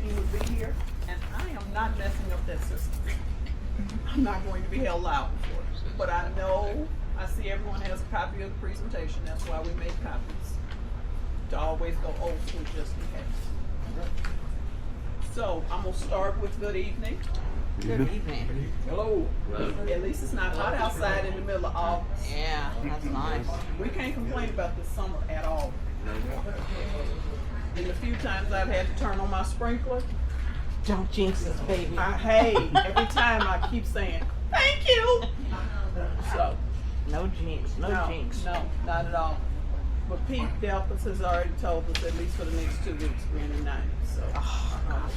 team would be here, and I am not messing up that system. I'm not going to be held liable for it. But I know, I see everyone has a copy of the presentation. That's why we make copies. To always go old school just in case. So I'm gonna start with good evening. Good evening. Hello. At least it's not hot outside in the middle of August. Yeah, that's nice. We can't complain about this summer at all. And the few times I've had to turn on my sprinkler, Don't jinx us, baby. every time I keep saying, thank you. So, No jinx, no jinx. No, not at all. But Pete Dept has already told us at least for the next 2 weeks we're in the 90s. So,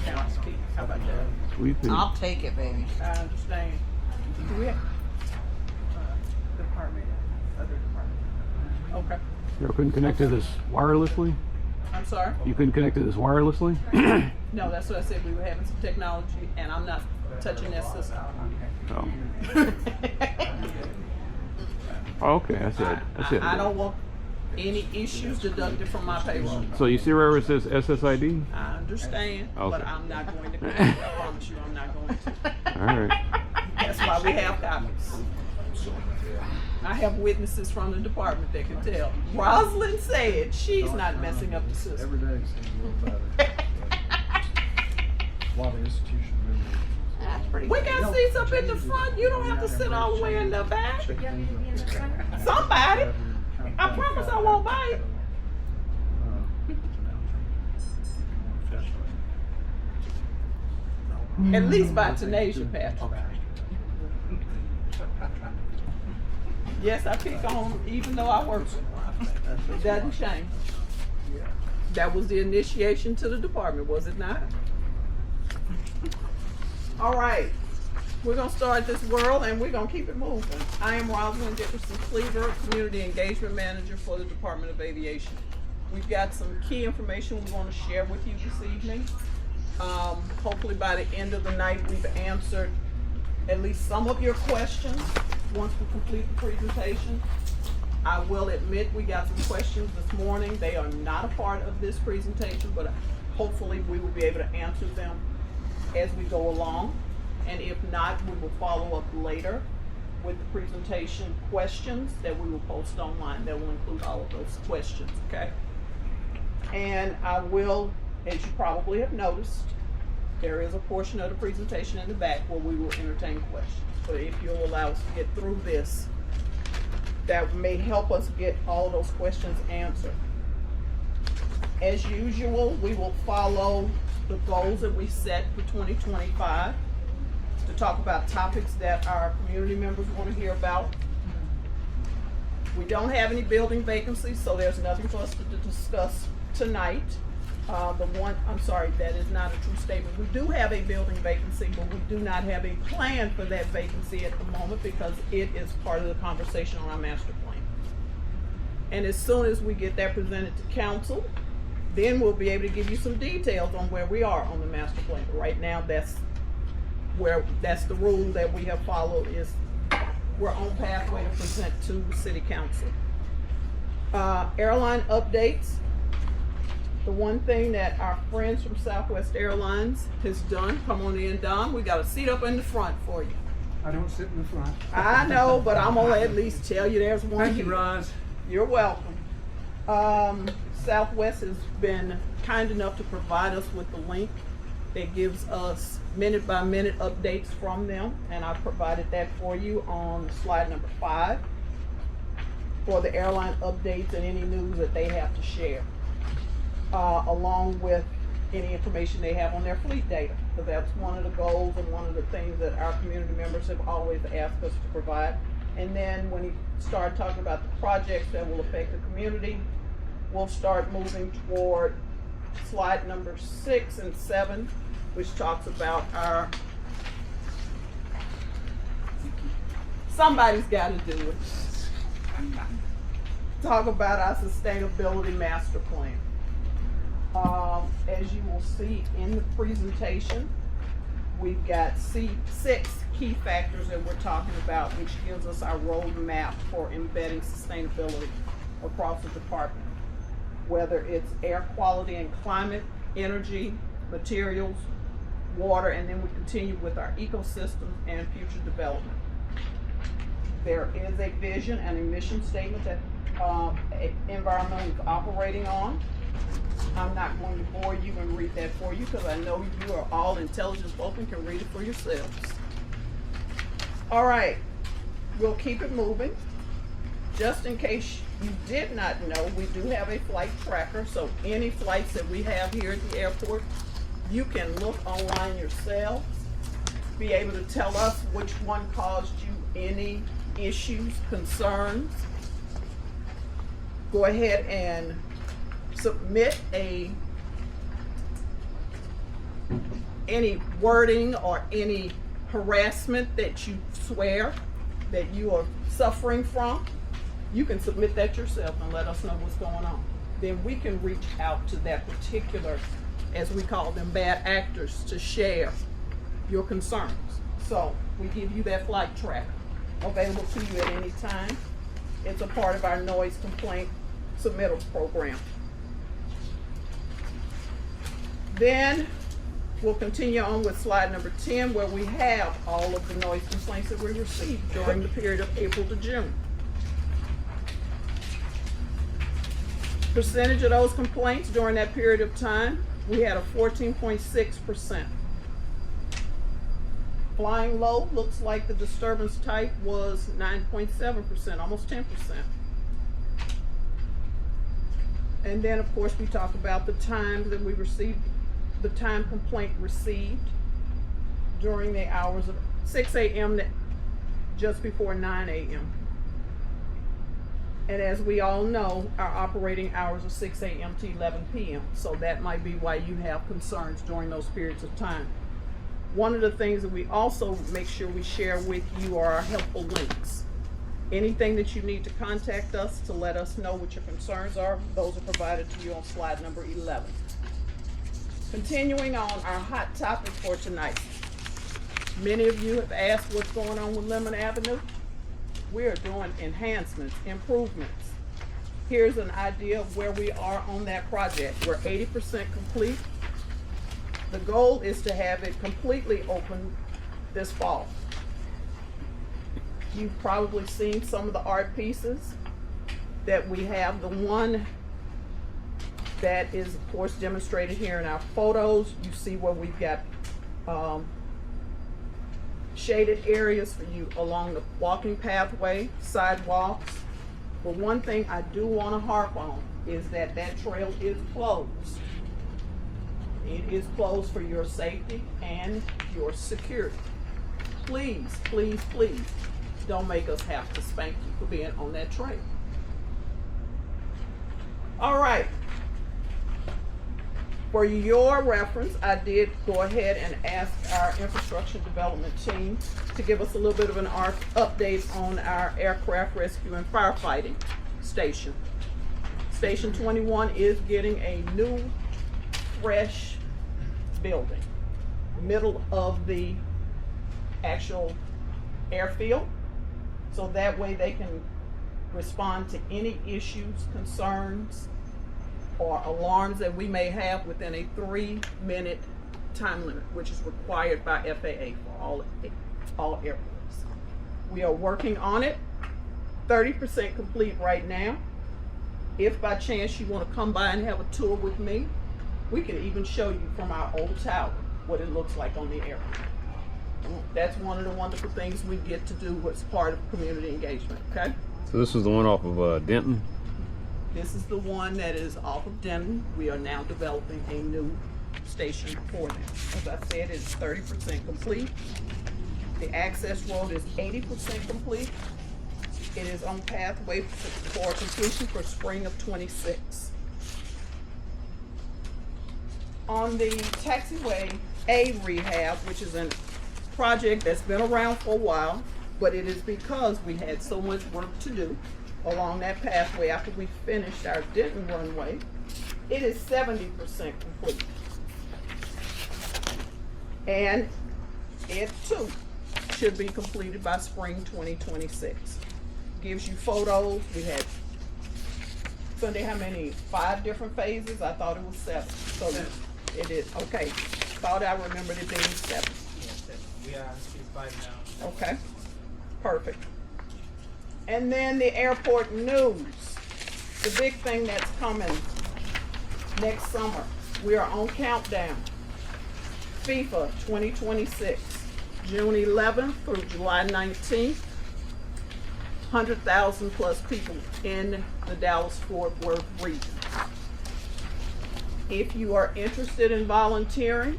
counts Pete. How about that? Sweet thing. I'll take it, baby. I understand. Do we have department, other department? Okay. You couldn't connect to this wirelessly? I'm sorry? You couldn't connect to this wirelessly? No, that's what I said. We were having some technology, and I'm not touching that system. Oh. Oh, okay, I see it. I see it. I don't want any issues deducted from my payroll. So you see where it says SSID? I understand, but Okay. I'm not going to connect. I promise you I'm not going to. All right. That's why we have copies. I have witnesses from the department that can tell. Rosalind said she's not messing up the system. Every day seems a little better. A lot of institution members. That's pretty We good. got seats up in the front. You don't have to sit all the way in the back. Somebody. I promise I won't bite. At least by Tenacia, Patrick. Yes, I pick on even though I work. It doesn't change. That was the initiation to the department, was it not? All right. We're going to start this world and we're going to keep it moving. I am Rosalind Dickerson Cleaver, Community Engagement Manager for the Department of Aviation. We've got some key information we want to share with you this evening. Hopefully by the end of the night we've answered at least some of your questions once we complete the presentation. I will admit we got some questions this morning. They are not a part of this presentation, but hopefully we will be able to answer them as we go along. And if not, we will follow up later with the presentation questions that we will post online that will include all of those questions, okay? And I will, as you probably have noticed, there is a portion of the presentation in the back where we will entertain questions. But if you'll allow us to get through this, that may help us get all those questions answered. As usual, we will follow the goals that we set for 2025 to talk about topics that our community members want to hear about. We don't have any building vacancies, so there's nothing for us to discuss tonight. I'm sorry, that is not a true statement. We do have a building vacancy, but we do not have a plan for that vacancy at the moment because it is part of the conversation on our master plan. And as soon as we get that presented to council, then we'll be able to give you some details on where we are on the master plan. But right now, that's the rule that we have followed is we're on pathway to present to city council. Airline updates. The one thing that our friends from Southwest Airlines has done, come on in, Don, we got a seat up in the front for you. I don't sit in the front. I know, but I'm gonna at least tell you there's one. Thank you, here. Roz. You're welcome. Southwest has been kind enough to provide us with the link that gives us minute by minute updates from them, and I provided that for you on slide number 5 for the airline updates and any news that they have to share, along with any information they have on their fleet data, because that's one of the goals and one of the things that our community members have always asked us to provide. And then when you start talking about the projects that will affect the community, we'll start moving toward slide number 6 and 7, which talks about our, somebody's got to do it, talk about our sustainability master plan. As you will see in the presentation, we've got 6 key factors that we're talking about, which gives us our roadmap for embedding sustainability across the department. Whether it's air quality and climate, energy, materials, water, and then we continue with our ecosystems and future development. There is a vision and a mission statement that environmental is operating on. I'm not going to bore you and read that for you because I know you are all intelligent folk and can read it for yourselves. All right, we'll keep it moving. Just in case you did not know, we do have a flight tracker, so any flights that we have here at the airport, you can look online yourselves, be able to tell us which one caused you any issues, concerns. Go ahead and submit any wording or any harassment that you swear that you are suffering from. You can submit that yourself and let us know what's going on. Then we can reach out to that particular, as we call them, bad actors to share your concerns. So we give you that flight tracker available to you at any time. It's a part of our noise complaint submittal program. Then we'll continue on with slide number 10, where we have all of the noise complaints that we received during the period of April to June. Percentage of those complaints during that period of time, we had a 14.6%. Flying low, looks like the disturbance type was 9.7%, almost 10%. And then, of course, we talk about the time that we received, the time complaint received during the hours of 6 a.m. to just before 9 a.m. And as we all know, our operating hours are 6 a.m. to 11 p.m. So that might be why you have concerns during those periods of time. One of the things that we also make sure we share with you are our helpful links. Anything that you need to contact us to let us know what your concerns are, those are provided to you on slide number 11. Continuing on, our hot topic for tonight. Many of you have asked what's going on with Lemon Avenue. We're doing enhancements, improvements. Here's an idea of where we are on that project. We're 80% complete. The goal is to have it completely open this fall. You've probably seen some of the art pieces that we have. The one that is, of course, demonstrated here in our photos. You see where we've got shaded areas for you along the walking pathway, sidewalks. But one thing I do want to harp on is that that trail is closed. It is closed for your safety and your security. Please, please, please don't make us have to spank you for being on that trail. All right. For your reference, I did go ahead and ask our infrastructure development team to give us a little bit of an update on our aircraft rescue and firefighting station. Station 21 is getting a new, fresh building, middle of the actual airfield, so that way they can respond to any issues, concerns, or alarms that we may have within a 3-minute time limit, which is required by FAA for all airports. We are working on it, 30% complete right now. If by chance you want to come by and have a tour with me, we can even show you from our old tower what it looks like on the airport. That's one of the wonderful things we get to do as part of community engagement, okay? So this is the one off of Denton? This is the one that is off of Denton. We are now developing a new station for them. As I said, it's 30% complete. The access road is 80% complete. It is on pathway for completion for spring of 26. On the taxiway A rehab, which is a project that's been around for a while, but it is because we had so much work to do along that pathway after we finished our Denton runway. It is 70% complete. And it too should be completed by spring 2026. Gives you photos. We had Sunday, how many? 5 different phases? I thought it was 7. So It is, okay. Thought I remembered it being 7. Yes, we are still 5 now. Okay, perfect. And then the airport news. The big thing that's coming next summer. We are on countdown. FIFA 2026, June 11th through July 19th. 100,000 plus people in the Dallas-Fort Worth region. If you are interested in volunteering,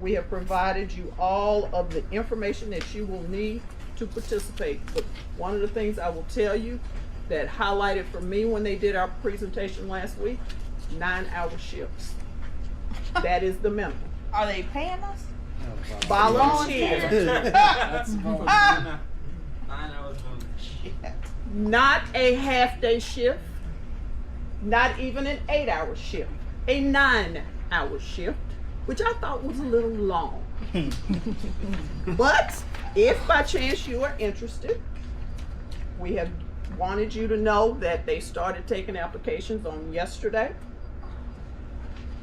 we have provided you all of the information that you will need to participate. But one of the things I will tell you that highlighted for me when they did our presentation last week, 9-hour shifts. That is the minimum. Are they paying us? Volunteer. That's 9 hours long. Not a half-day shift, not even an 8-hour shift, a 9-hour shift, which I thought was a little long. But if by chance you are interested, we have wanted you to know that they started taking applications on yesterday.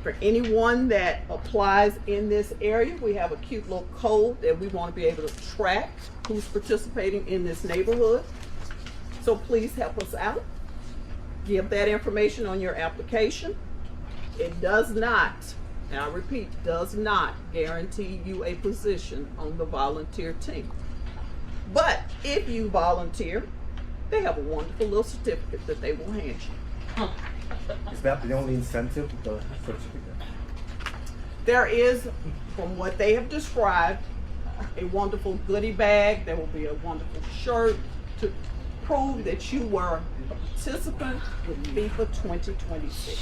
For anyone that applies in this area, we have a cute little code that we want to be able to track who's participating in this neighborhood. So please help us out. Give that information on your application. It does not, and I repeat, does not guarantee you a position on the volunteer team. But if you volunteer, they have a wonderful little certificate that they will hand you. Is that the only incentive, the certificate? There is, from what they have described, a wonderful goodie bag. There will be a wonderful shirt to prove that you were a participant with FIFA 2026.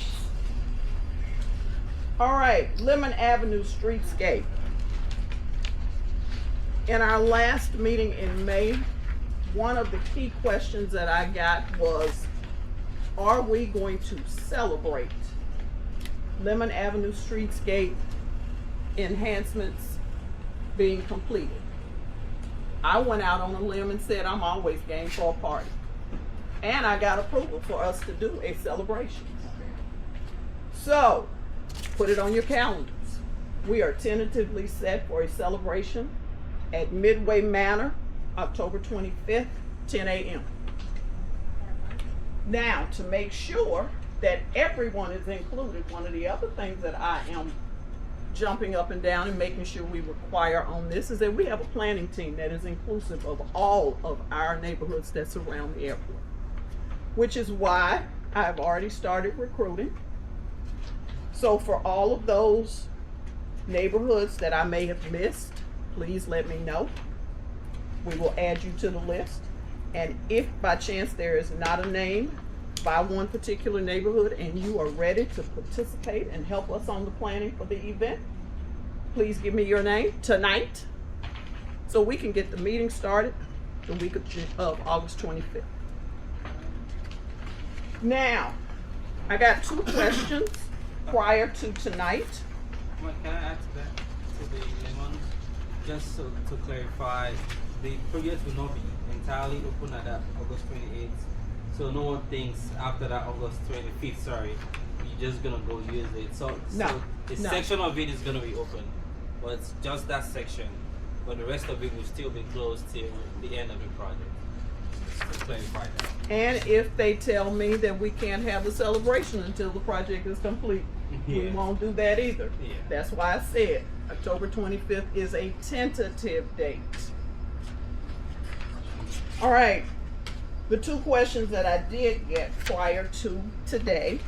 All right, Lemon Avenue Streetscape. In our last meeting in May, one of the key questions that I got was, are we going to celebrate Lemon Avenue Streetscape enhancements being completed? I went out on a limb and said I'm always game for a party. And I got approval for us to do a celebration. So, put it on your calendars. We are tentatively set for a celebration at Midway Manor, October 25th, 10 a.m. Now, to make sure that everyone is included, one of the other things that I am jumping up and down and making sure we require on this is that we have a planning team that is inclusive of all of our neighborhoods that surround the airport, which is why I've already started recruiting. So for all of those neighborhoods that I may have missed, please let me know. We will add you to the list. And if by chance there is not a name by one particular neighborhood and you are ready to participate and help us on the planning for the event, please give me your name tonight so we can get the meeting started the week of August 25th. Now, I got 2 questions prior to tonight. Can I add to that, to the lemon? Just so to clarify, the project will not be entirely open at that August 28th. So no one thinks after that August 25th, sorry, you're just gonna go use it. So a section of it is gonna be open, but it's just that section. But the rest of it will still be closed till the end of the project. Just to clarify that. And if they tell me that we can't have the celebration until the project is complete, we Yeah. won't do that either. Yeah. That's why I said October 25th is a tentative date. All right, the 2 questions that I did get prior to today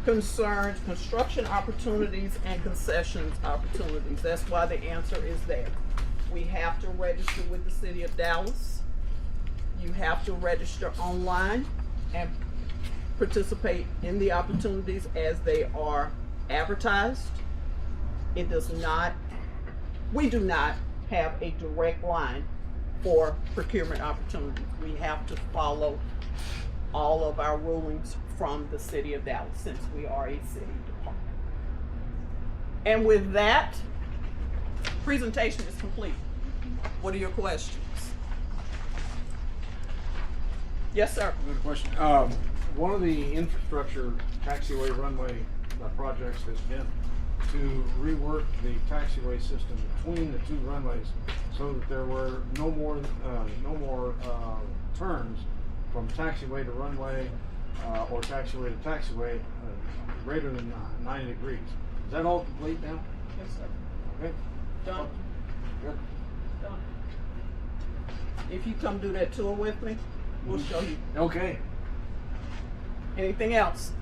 concerned construction opportunities and concessions opportunities. That's why the answer is there. We have to register with the city of Dallas. You have to register online and participate in the opportunities as they are advertised. It does not, we do not have a direct line for procurement opportunities. We have to follow all of our rulings from the city of Dallas since we are a city department. And with that, presentation is complete. What are your questions? Yes, sir. Good question. One of the infrastructure taxiway runway projects has been to rework the taxiway system between the two runways so that there were no more turns from taxiway to runway or taxiway to taxiway greater than 90 degrees. Is that all complete now? Yes, sir. Okay. Done. Good. Done. If you come do that tour with me, we'll show you. Okay. Anything else?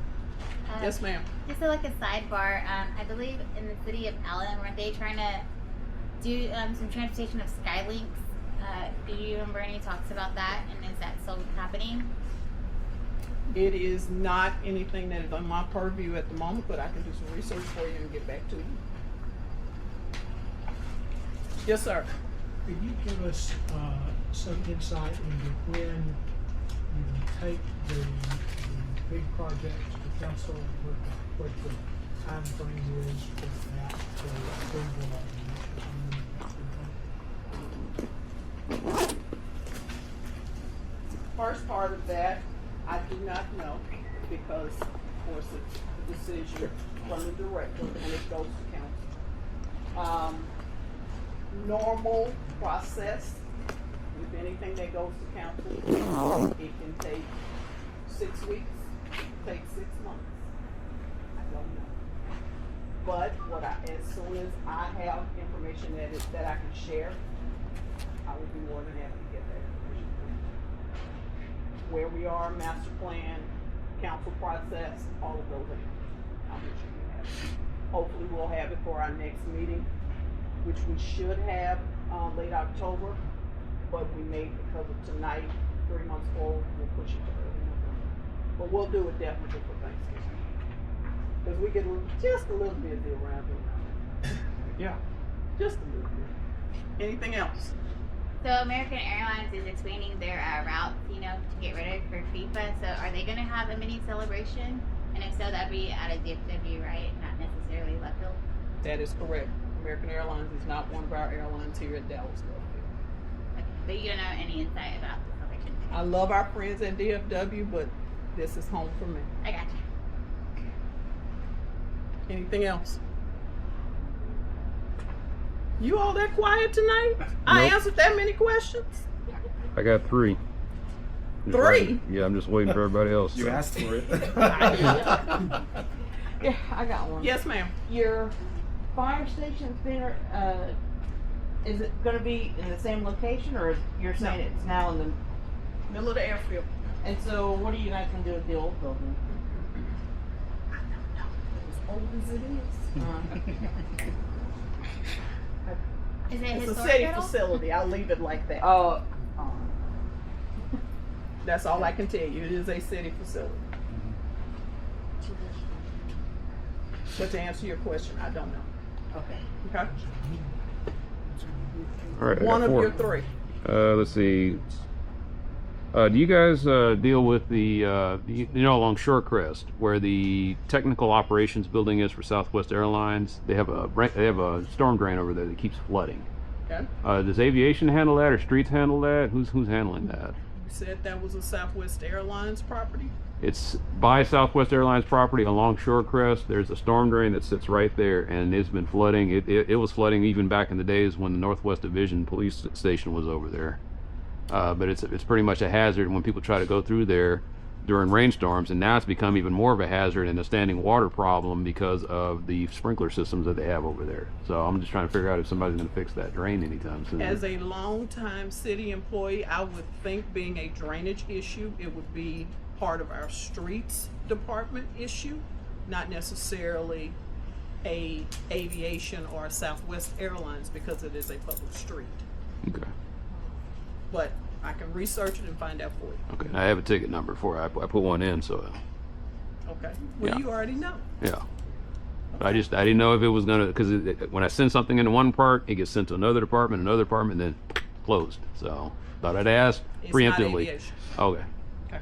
Yes, ma'am. Just like a sidebar, I believe in the city of Allen, weren't they trying to do some transportation of Skylinks? Do you remember any talks about that? And is that still happening? It is not anything that is on my purview at the moment, but I can do some research for you and get back to you. Yes, sir. Could you give us some insight into when you take the big projects to council, what the time frame is for that, for approval of First part of that, I do not know because, of course, it's a decision from the director and it goes to council. Normal process, if anything that goes to council, it can take 6 weeks, take 6 months. I don't know. But as soon as I have information that I can share, I would be more than happy to get that information. Where we are, master plan, council process, all of those things. I'll make sure you have it. Hopefully we'll have it for our next meeting, which we should have late October, but we may, because of tonight, 3 months forward, we'll push it to early November. But we'll do it definitely for Thanksgiving. Because we get just a little busy around here. Yeah. Just a little bit. Anything else? So American Airlines is expanding their routes, to get ready for FIFA. So are they going to have a mini celebration? And if so, that'd be at a DFW, right? Not necessarily left field. That is correct. American Airlines is not one of our airlines here at Dallas Love. Okay. But you don't know any insight about the celebration? I love our friends at DFW, but this is home for me. I got you. Anything else? You all that quiet tonight? I Nope. answered that many questions? I got 3. Just 3? waiting- Yeah, I'm just waiting for everybody else. You asked for it. Yeah, I got one. Yes, ma'am. Your fire station's been, is it gonna be in the same location, or you're saying it's now in the, Middle of the airfield. and so what are you guys gonna do with the old building? As old as it is. Is it It's a historic city at all? facility. I'll leave it like that. Oh, That's all I can tell you. It is a city facility. But to answer your question, I don't know. okay. Okay? All right, I got One of 4. your 3. Let's see. Do you guys deal with the along Shorecrest where the technical operations building is for Southwest Airlines? They have a storm drain over there that keeps flooding. Okay? Does Aviation handle that or Streets handle that? Who's handling that? You said that was a Southwest Airlines property? It's by Southwest Airlines property along Shorecrest. There's a storm drain that sits right there, and it's been flooding. It was flooding even back in the days when the Northwest Division Police Station was over there. But it's pretty much a hazard when people try to go through there during rainstorms, and now it's become even more of a hazard and a standing water problem because of the sprinkler systems that they have over there. So I'm just trying to figure out if somebody's going to fix that drain anytime soon. As a longtime city employee, I would think being a drainage issue, it would be part of our streets department issue, not necessarily a Aviation or a Southwest Airlines because it is a public street. Okay. But I can research it and find out for you. Okay. I have a ticket number for it. I put one in, so Okay? Well, Yeah. you already know. yeah. But I didn't know if it was gonna, because when I send something into one part, it gets sent to another department, and then closed. So thought I'd ask It's preemptively. not Aviation. Okay. Okay.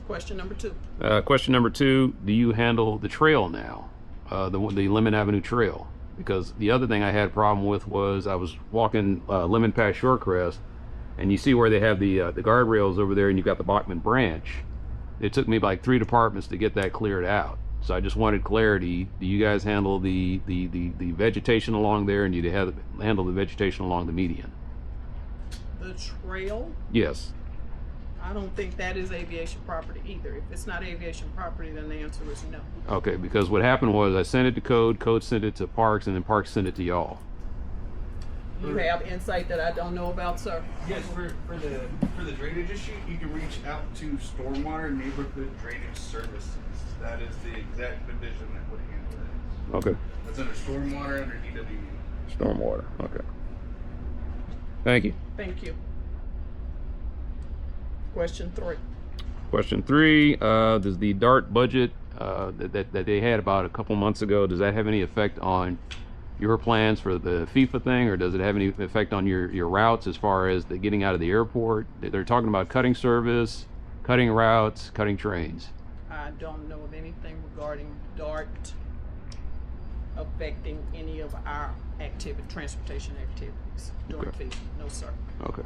Question number 2. Question number 2: do you handle the trail now, the Lemon Avenue Trail? Because the other thing I had a problem with was I was walking Lemon past Shorecrest, and you see where they have the guardrails over there, and you've got the Bachman Branch. It took me like 3 departments to get that cleared out. So I just wanted clarity. Do you guys handle the vegetation along there, and do you handle the vegetation along the median? The trail, Yes. I don't think that is aviation property either. If it's not aviation property, then the answer is no. Okay, because what happened was I sent it to Code sent it to Parks, and then Parks sent it to y'all. You have insight that I don't know about, sir? Yes, for the drainage issue, you can reach out to Stormwater Neighborhood Drainage Services. That is the exact division that would handle that. Okay. That's under Stormwater under DWU. Stormwater. Okay. Thank you. Thank you. Question 3. Question 3, does the DART budget that they had about a couple months ago, does that have any effect on your plans for the FIFA thing, or does it have any effect on your routes as far as the getting out of the airport? They're talking about cutting service, cutting routes, cutting trains. I don't know of anything regarding DART affecting any of our transportation activities during Okay. FIFA. No, sir. Okay.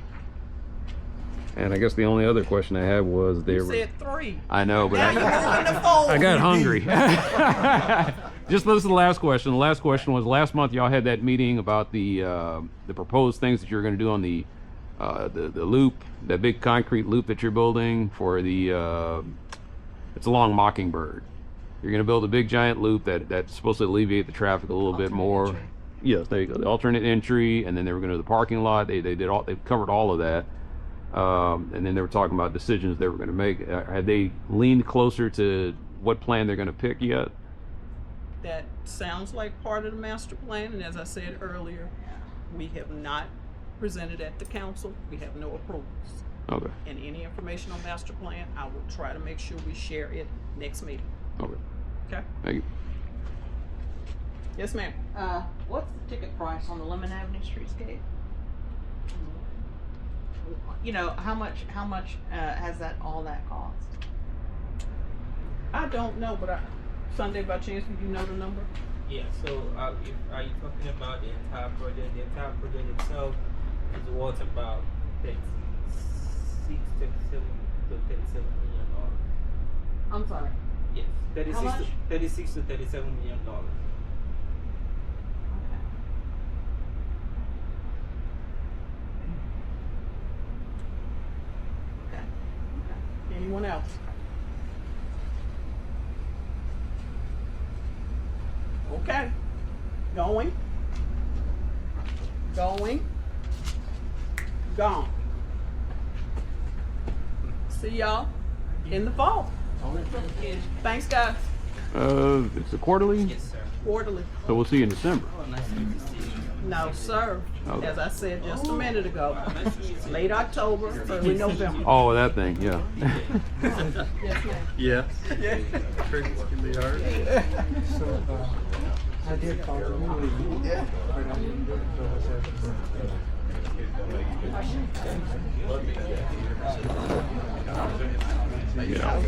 And I guess the only other question I had was You said 3. I know, but Now you're moving to 4. I got hungry. Just listen to the last question. The last question was last month y'all had that meeting about the proposed things that you're going to do on the loop, that big concrete loop that you're building for the it's along Mockingbird. You're going to build a big giant loop that's supposed to alleviate the traffic a little bit more. Entry. Yes, there you go. The alternate entry, and then they were going to do the parking lot. They covered all of that. And then they were talking about decisions they were going to make. Had they leaned closer to what plan they're going to pick yet? That sounds like part of the master plan, and as I said earlier, we have not presented at the council. We have no approvals. Okay. And any information on master plan, I will try to make sure we share it next meeting. Okay. Okay? Thank you. Yes, ma'am. What's the ticket price on the Lemon Avenue streetscape? You know, how much has all that cost? I don't know, but Sunday, by chance, do you know the number? Yeah, so are you talking about the entire project? The entire project itself is worth about 37 to 37 million dollars. I'm sorry. Yes, How much? 36 to 37 million dollars. Anyone else? Okay. Going. Gone. See y'all in the fall. Thanks, guys. It's a quarterly, Yes, sir. Quarterly. so we'll see you in December. Oh, nice to meet you. No, sir. Okay. As I said just a minute ago, late October, early November. Oh, that thing, yeah. Yes, ma'am. Yeah. Triggers can be hard. So, I did call you. Yeah. But I didn't do it until I said. Yeah.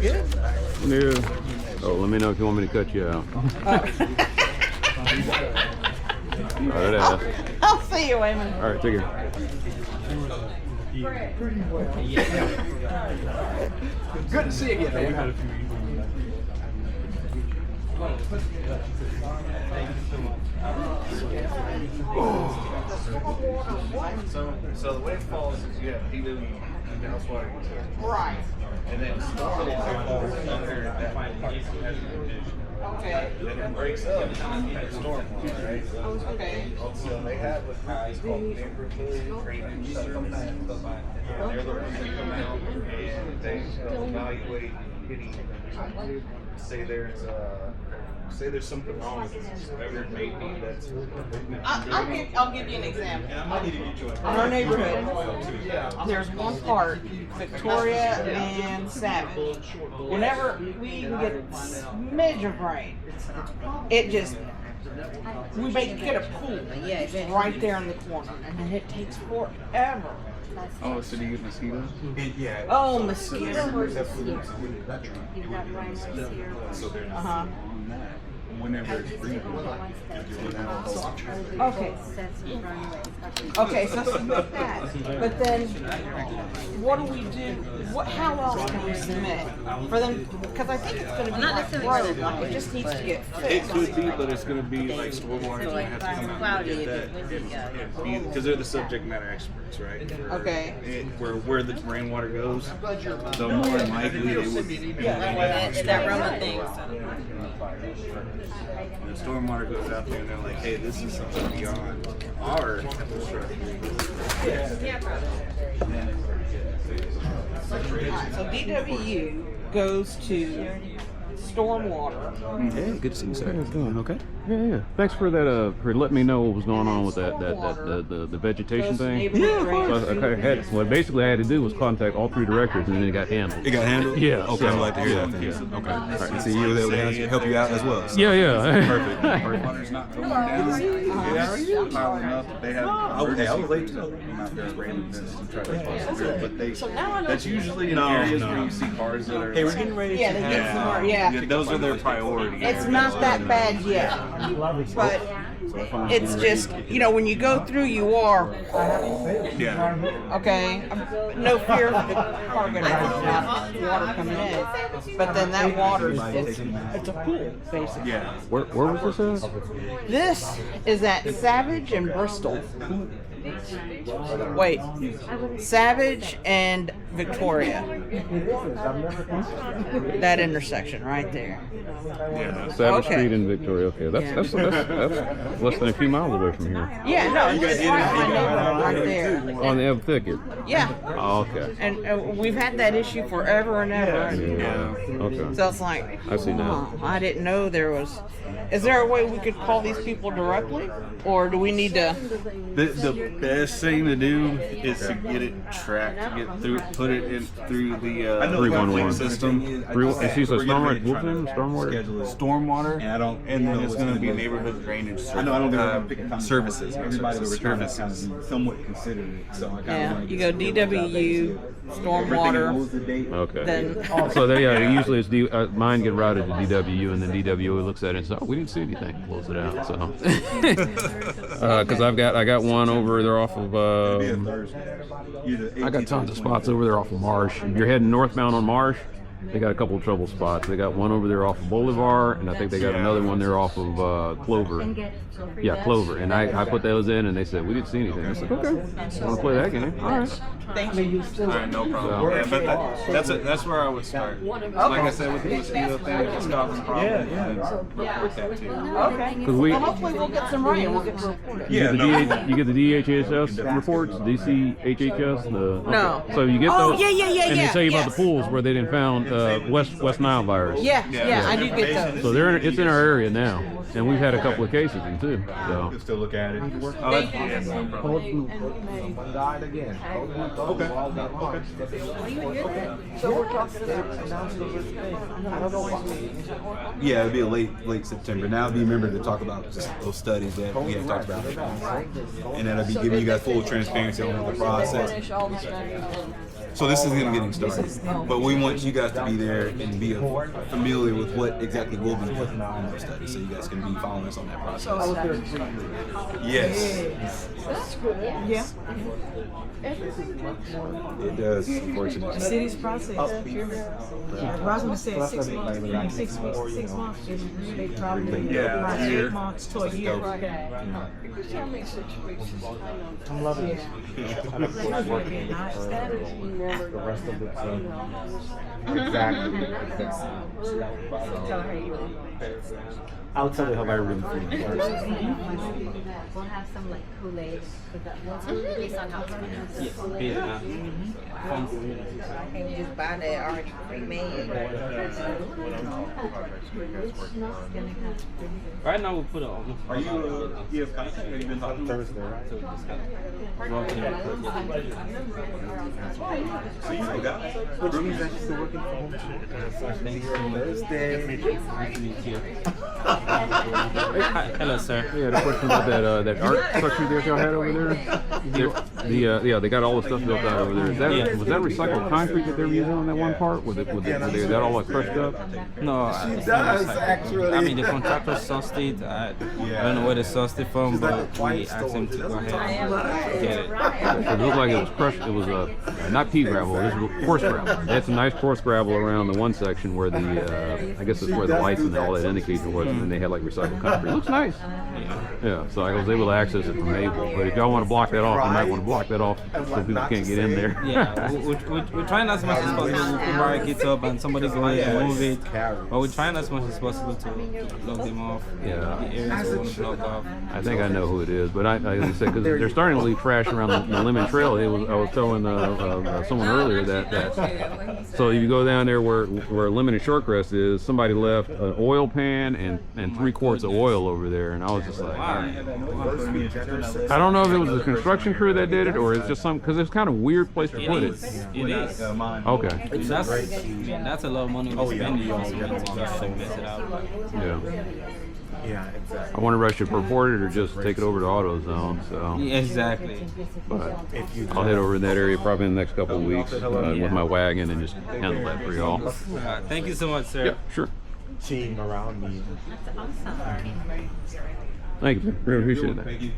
Yeah. Oh, let me know if you want me to cut you out. All right, I'll see you, Wayman. all right, take care. Pretty well. Good to see you again, man. So the way it falls is you have PW and house water utilities. Right. And then storm falls under that division. Okay. Then it breaks up into storm water, right? Okay. So they have what is called neighborhood drainage services. They're the ones that come out and they evaluate any, say there's something wrong with this, whatever it may be, that's. I'll give you an example. In our neighborhood, there's one part, Victoria and Savage. Whenever we even get a smidge of rain, it just, we get a pool right there in the corner, and then it takes forever. Oh, so do you get mosquitoes? Yeah. Oh, mosquitoes. You've got rhinos here. So they're Uh-huh. whenever it's free. Okay. Okay, so submit that. But then, what do we do? How else can we submit for them? Because I think it's going to be like road. Like it just needs to get It fixed. could be, but it's going to be like stormwater. So have to come out and get that, because they're the subject matter experts, right? Okay. Where the rainwater goes, so more than likely it would be. That Roma thing. The stormwater goes out there and they're like, hey, this is something beyond our infrastructure. Alright, so DWU goes to stormwater. Hey, good to see you, sir. How's it going? Okay. Yeah. Thanks for that. For letting me know what was going on with the vegetation thing. Yeah, of course. So I had what basically I had to do was contact all 3 directors, and then it got handled. It got handled? Yeah. Okay, so- I'd like to hear that. Yeah. Then. Okay. All right. So you were able to help you out as well. So. Yeah, yeah. Perfect. Water's not going down. It's piling up. They have Okay, I was late to know. out there random to try to cross it, but that's usually in areas where you see cars that are. Hey, we're getting ready. Yeah, they get some more. Yeah. Those are their priorities. It's not that bad yet, but it's just, you know, when you go through, you are, Yeah. okay, no fear of the car going to have water coming in, but then that water, it's a pool, basically. Yeah. Where was this at? This is at Savage and Bristol. Wait, Savage and Victoria. That intersection right there. Yeah. Savage Okay. Street in Victoria. Okay, that's less than a few miles away from here. Yeah, no, it's right in my neighborhood right there. On the Ebb Thicket. Yeah, Oh, okay. and we've had that issue forever and ever. Yeah. Okay. So it's like, I see now. I didn't know there was. Is there a way we could call these people directly, or do we need to? The best thing to do is to get it tracked, to get through, put it in through the 311 system. Is he a stormwater? Stormwater, And then it's going to be neighborhood drainage. I know I don't get services. Everybody was trying to somewhat consider it. So I Yeah, you go DWU, stormwater. Okay. Then So usually it's mine get routed to DWU, and then DWU looks at it and says, "Oh, we didn't see anything." Close it out. So, because I got one over there off of. I got tons of spots over there off of Marsh. If you're heading northbound on Marsh, they got a couple of trouble spots. They got one over there off of Bolivar, and I think they got another one there off of Clover. Yeah, Clover. And I put those in, and they said, we didn't see anything. I said, okay, want to play that game? All right. thank you. All right, no problem. Yeah, but that's where I would start. Like I said, with the mosquito thing, it's causing problems. With that too. Okay. Because we, Well, hopefully we'll get some rain. We'll get to report it. you get the DHHS reports, DCHHS. No. So you get Oh, those. yeah. And they tell you about yes. the pools where they didn't found West Nile virus. Yeah, I do get those. So it's in our area now, and we've had a couple of cases in too. So still look at it. Thank you. Died again. Okay. So we're talking about Yeah, it'll be a late September. Now be remembered to talk about those studies that we have talked about, and that'll be giving you guys full transparency on the process. So this is getting started, but we want you guys to be there and be familiar with what exactly will be put on those studies, so you guys can be following us on that process. Yes. That's good. Yeah. It does, unfortunately. City's process. I was gonna say 6 months, maybe 6 weeks, 6 months. They probably about 8 months to a year. Because how many situations I'm loving it. The rest of it. Exactly. I'll tell you how I really feel first. We'll have some like Kool-Aid based on how it's going Can you just buy that already pre-made? Right now we put it on. Are you EF contact? Have you been talking Thursday, right? So you forgot? But she's actually still working from home. Thursday. Nice to meet you. Hello, sir. Yeah, the question about that art structure that y'all had over there. They got all the stuff built out over there. Was that recycled concrete that they were using on that one part? Was that all like crushed up? No, it's not recycled. I mean, the contractor sourced it. I don't know where they sourced it from, but we asked him to go ahead and get it. It looked like it was crushed. It was not pea gravel. It was coarse gravel. They had some nice coarse gravel around the one section where the I guess it's where the lights and all that indicator was, and they had like recycled concrete. It looks nice. Yeah. So I was able to access it from Able. But if y'all want to block that off, you might want to block that off so people can't get in there. Yeah, we're trying as much as possible to put barricades up and somebody go ahead and move it. But we're trying as much as possible to block them off. Yeah. The areas we want to block off. I think I know who it is, but like I said, because they're starting to leave trash around the Lemon Trail. I was telling someone earlier that so if you go down there where Lemon and Shortcrest is, somebody left an oil pan and 3 quarts of oil over there, and I was just like, I don't know if it was the construction crew that did it or it's just some, because it's kind of weird place to put it. It is. Okay. That's a lot of money we're spending on something to mess it out. Yeah. Yeah, exactly. I wonder if I should report it or just take it over to AutoZone. So. Yeah, exactly. But I'll head over in that area probably in the next couple of weeks with my wagon and just handle that for y'all. Thank you so much, sir. Yeah, sure. Team around me. That's awesome. Thank you. Really appreciate that.